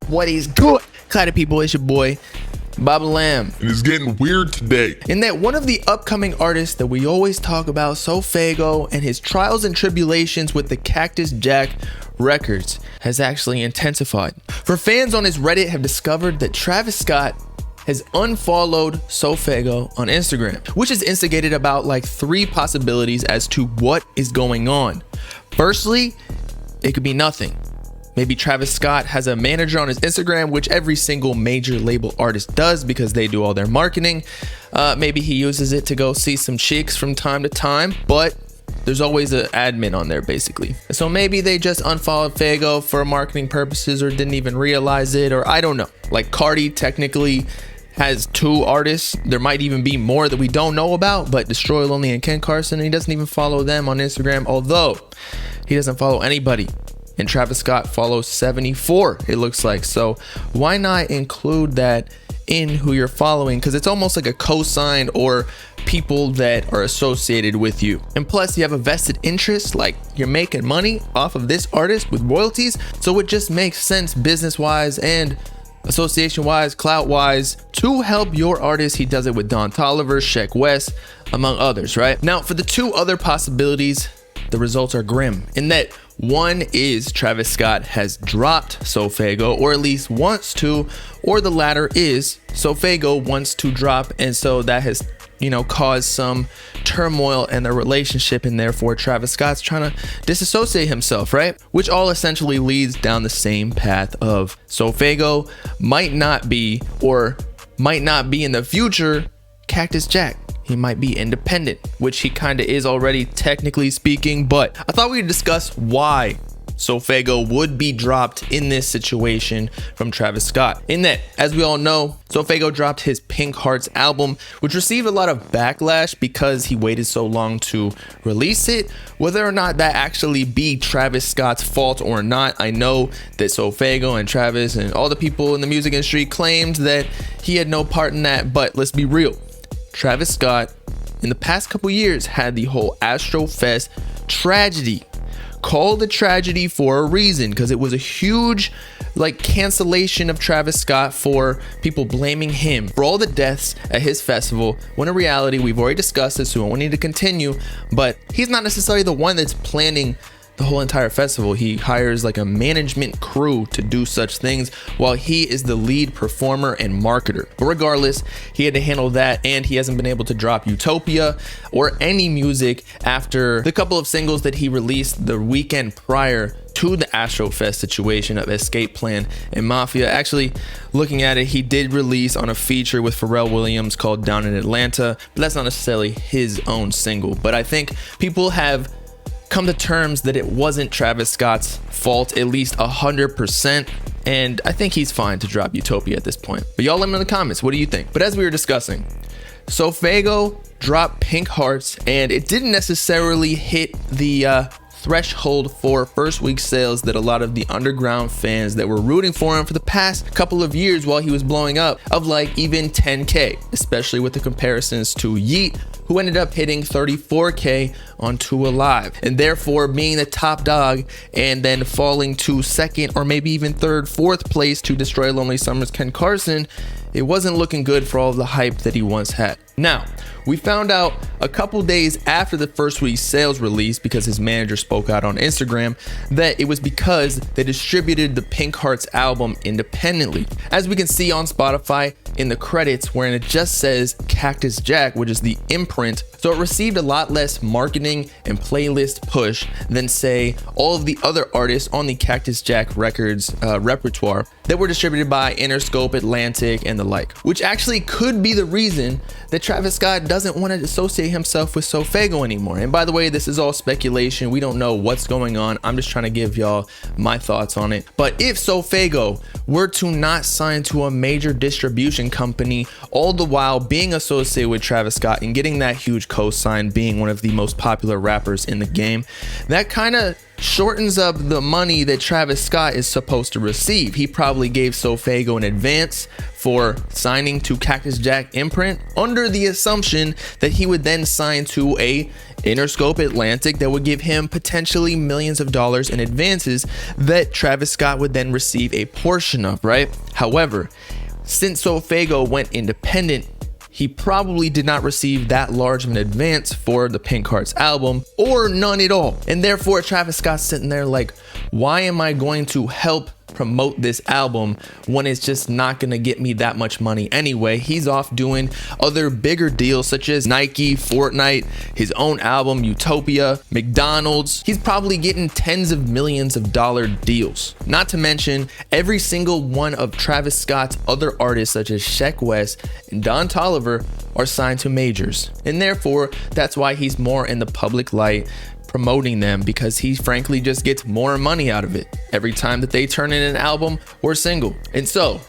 What is good, kind of people? It's your boy Bobbalam. And it's getting weird today. In that one of the upcoming artists that we always talk about, SoFaygo, and his trials and tribulations with the Cactus Jack records has actually intensified. For fans on his Reddit have discovered that Travis Scott has unfollowed SoFaygo on Instagram, which has instigated about like 3 possibilities as to what is going on. Firstly, it could be nothing. Maybe Travis Scott has a manager on his Instagram, which every single major label artist does because they do all their marketing. Maybe he uses it to go see some chicks from time to time, but there's always an admin on there basically. So maybe they just unfollowed Faygo for marketing purposes or didn't even realize it, or I don't know. Like Cardi technically has 2 artists. There might even be more that we don't know about, but Destroy Lonely and Ken Carson, he doesn't even follow them on Instagram, although he doesn't follow anybody. And Travis Scott follows 74, it looks like. So why not include that in who you're following? Because it's almost like a cosign or people that are associated with you. And plus you have a vested interest, like you're making money off of this artist with royalties. So it just makes sense business-wise and association-wise, clout-wise, to help your artist. He does it with Don Toliver, Sheck West, among others, right? Now for the 2 other possibilities, the results are grim in that one is Travis Scott has dropped SoFaygo, or at least wants to, or the latter is SoFaygo wants to drop, and so that has, caused some turmoil in their relationship, and therefore Travis Scott's trying to disassociate himself, right? Which all essentially leads down the same path of SoFaygo might not be, or might not be in the future, Cactus Jack. He might be independent, which he kind of is already technically speaking, but I thought we would discuss why SoFaygo would be dropped in this situation from Travis Scott. In that, as we all know, SoFaygo dropped his Pink Heartz album, which received a lot of backlash because he waited so long to release it. Whether or not that actually be Travis Scott's fault or not, I know that SoFaygo and Travis and all the people in the music industry claimed that he had no part in that, but let's be real. Travis Scott in the past couple years had the whole Astrofest tragedy, called a tragedy for a reason, because it was a huge cancellation of Travis Scott for people blaming him for all the deaths at his festival, when in reality we've already discussed this, so we won't need to continue, but he's not necessarily the one that's planning the whole entire festival. He hires like a management crew to do such things while he is the lead performer and marketer. But regardless, he had to handle that, and he hasn't been able to drop Utopia or any music after the couple of singles that he released the weekend prior to the Astrofest situation of Escape Plan and Mafia. Actually, looking at it, he did release on a feature with Pharrell Williams called Down in Atlanta, but that's not necessarily his own single. But I think people have come to terms that it wasn't Travis Scott's fault, at least 100%, and I think he's fine to drop Utopia at this point. But y'all let me know in the comments, what do you think? But as we were discussing, SoFaygo dropped Pink Heartz, and it didn't necessarily hit the threshold for first week sales that a lot of the underground fans that were rooting for him for the past couple of years while he was blowing up, of like even 10K, especially with the comparisons to Yeet, who ended up hitting 34K on 2 Alive, and therefore being the top dog and then falling to 2nd or maybe even 3rd, 4th place to Destroy Lonely Summer's Ken Carson. It wasn't looking good for all of the hype that he once had. Now, we found out a couple days after the first week's sales release, because his manager spoke out on Instagram, that it was because they distributed the Pink Heartz album independently. As we can see on Spotify in the credits, wherein it just says Cactus Jack, which is the imprint, so it received a lot less marketing and playlist push than, say, all of the other artists on the Cactus Jack Records repertoire that were distributed by Interscope, Atlantic, and the like, which actually could be the reason that Travis Scott doesn't want to associate himself with SoFaygo anymore. And by the way, this is all speculation. We don't know what's going on. I'm just trying to give y'all my thoughts on it. But if SoFaygo were to not sign to a major distribution publishing company, all the while being associated with Travis Scott and getting that huge cosign, being one of the most popular rappers in the game. That kind of shortens up the money that Travis Scott is supposed to receive. He probably gave SoFaygo an advance for signing to Cactus Jack imprint under the assumption that he would then sign to a Interscope Atlantic that would give him potentially millions of dollars in advances that Travis Scott would then receive a portion of, right? However, since SoFaygo went independent, he probably did not receive that large of an advance for the Pink Heartz album, or none at all. And therefore, Travis Scott's sitting there like, why am I going to help promote this album when it's just not gonna get me that much money anyway? He's off doing other bigger deals such as Nike, Fortnite, his own album Utopia, McDonald's. He's probably getting tens of millions of dollar deals. Not to mention every single one of Travis Scott's other artists such as Sheck West and Don Toliver are signed to majors, and therefore that's why he's more in the public light promoting them, because he frankly just gets more money out of it every time that they turn in an album or single. And so,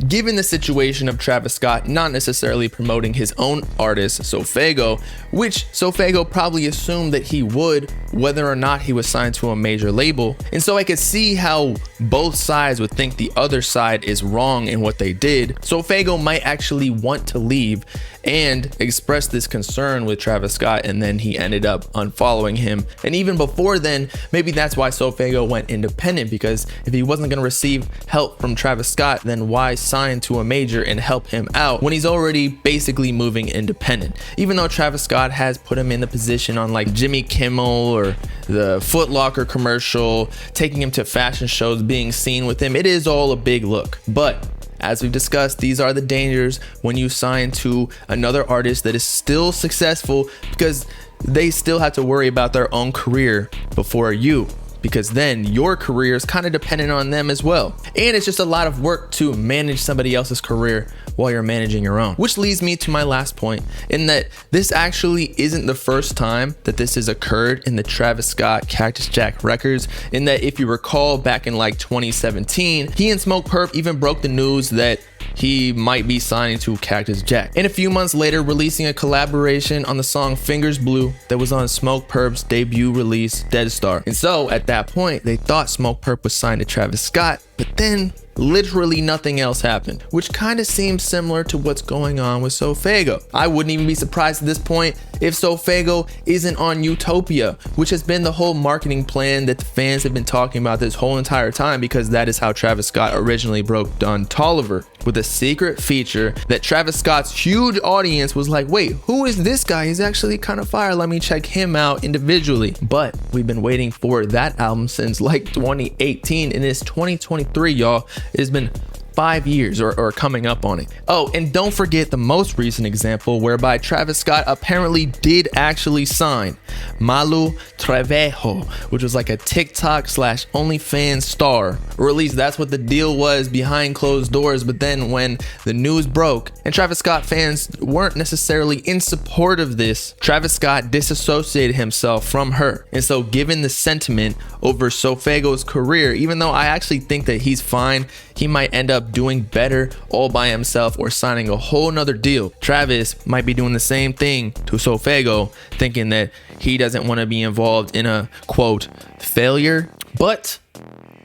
given the situation of Travis Scott not necessarily promoting his own artist, SoFaygo, which SoFaygo probably assumed that he would, whether or not he was signed to a major label. And so I could see how both sides would think the other side is wrong in what they did. SoFaygo might actually want to leave and express this concern with Travis Scott, and then he ended up unfollowing him. And even before then, maybe that's why SoFaygo went independent, because if he wasn't going to receive help from Travis Scott, then why sign to a major and help him out when he's already basically moving independent? Even though Travis Scott has put him in the position on like Jimmy Kimmel or the Foot Locker commercial, taking him to fashion shows, being seen with him, it is all a big look. But as we've discussed, these are the dangers when you sign to another artist that is still successful, because they still have to worry about their own career before you, because then your career is kind of dependent on them as well. And it's just a lot of work to manage somebody else's career while you're managing your own. Which leads me to my last point, in that this actually isn't the first time that this has occurred in the Travis Scott Cactus Jack records, in that if you recall back in like 2017, he and Smoke Perp even broke the news that he might be signing to Cactus Jack, and a few months later releasing a collaboration on the song Fingers Blue that was on Smoke Perp's debut release Dead Star. And so at that point they thought Smoke Perp was signed to Travis Scott, but then literally nothing else happened, which kind of seems similar to what's going on with SoFaygo. I wouldn't even be surprised at this point if SoFaygo isn't on Utopia, which has been the whole marketing plan that the fans have been talking about this whole entire time, because that is how Travis Scott originally broke Don Toliver, with a secret feature that Travis Scott's huge audience was like, wait, who is this guy? He's actually kind of fire. Let me check him out individually. But we've been waiting for that album since like 2018, and it's 2023, y'all. It has been 5 years or coming up on it. Oh, and don't forget the most recent example whereby Travis Scott apparently did actually sign Malu Trevejo, which was like a TikTok / OnlyFans star, or at least that's what the deal was behind closed doors. But then when the news broke and Travis Scott fans weren't necessarily in support of this, Travis Scott disassociated himself from her. And so given the sentiment over SoFaygo's career, even though I actually think that he's fine, he might end up doing better all by himself or signing a whole nother deal. Travis might be doing the same thing to SoFaygo, thinking that he doesn't want to be involved in a quote failure. But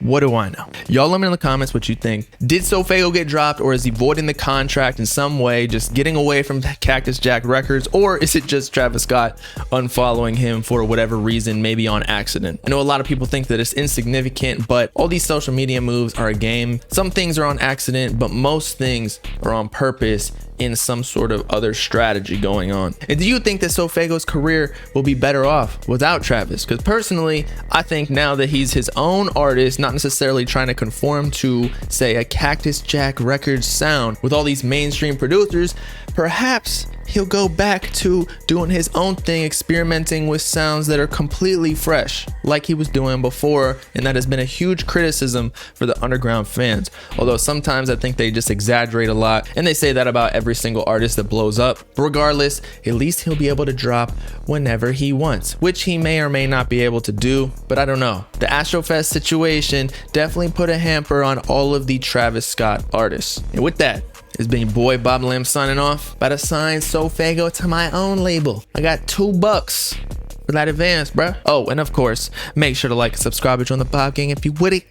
what do I know? Y'all let me know in the comments what you think. Did SoFaygo get dropped, or is he voiding the contract in some way, just getting away from Cactus Jack Records, or is it just Travis Scott unfollowing him for whatever reason, maybe on accident? I know a lot of people think that it's insignificant, but all these social media moves are a game. Some things are on accident, but most things are on purpose, in some sort of other strategy going on. And do you think that SoFaygo's career will be better off without Travis? Because personally, I think now that he's his own artist, not necessarily trying to conform to, say, a Cactus Jack Records sound with all these mainstream producers, perhaps he'll go back to doing his own thing, experimenting with sounds that are completely fresh, like he was doing before, and that has been a huge criticism for the underground fans. Although sometimes I think they just exaggerate a lot, and they say that about every single artist that blows up. But regardless, at least he'll be able to drop whenever he wants, which he may or may not be able to do, but I don't know. The Astrofest situation definitely put a hamper on all of the Travis Scott artists. And with that, It's been your boy Bobbalam signing off. About to sign SoFaygo to my own label. I got $2 for that advance, bruh. Oh, and of course, make sure to like and subscribe and join the Bob Gang if you with it.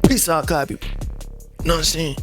Peace out, God. You know what I'm saying?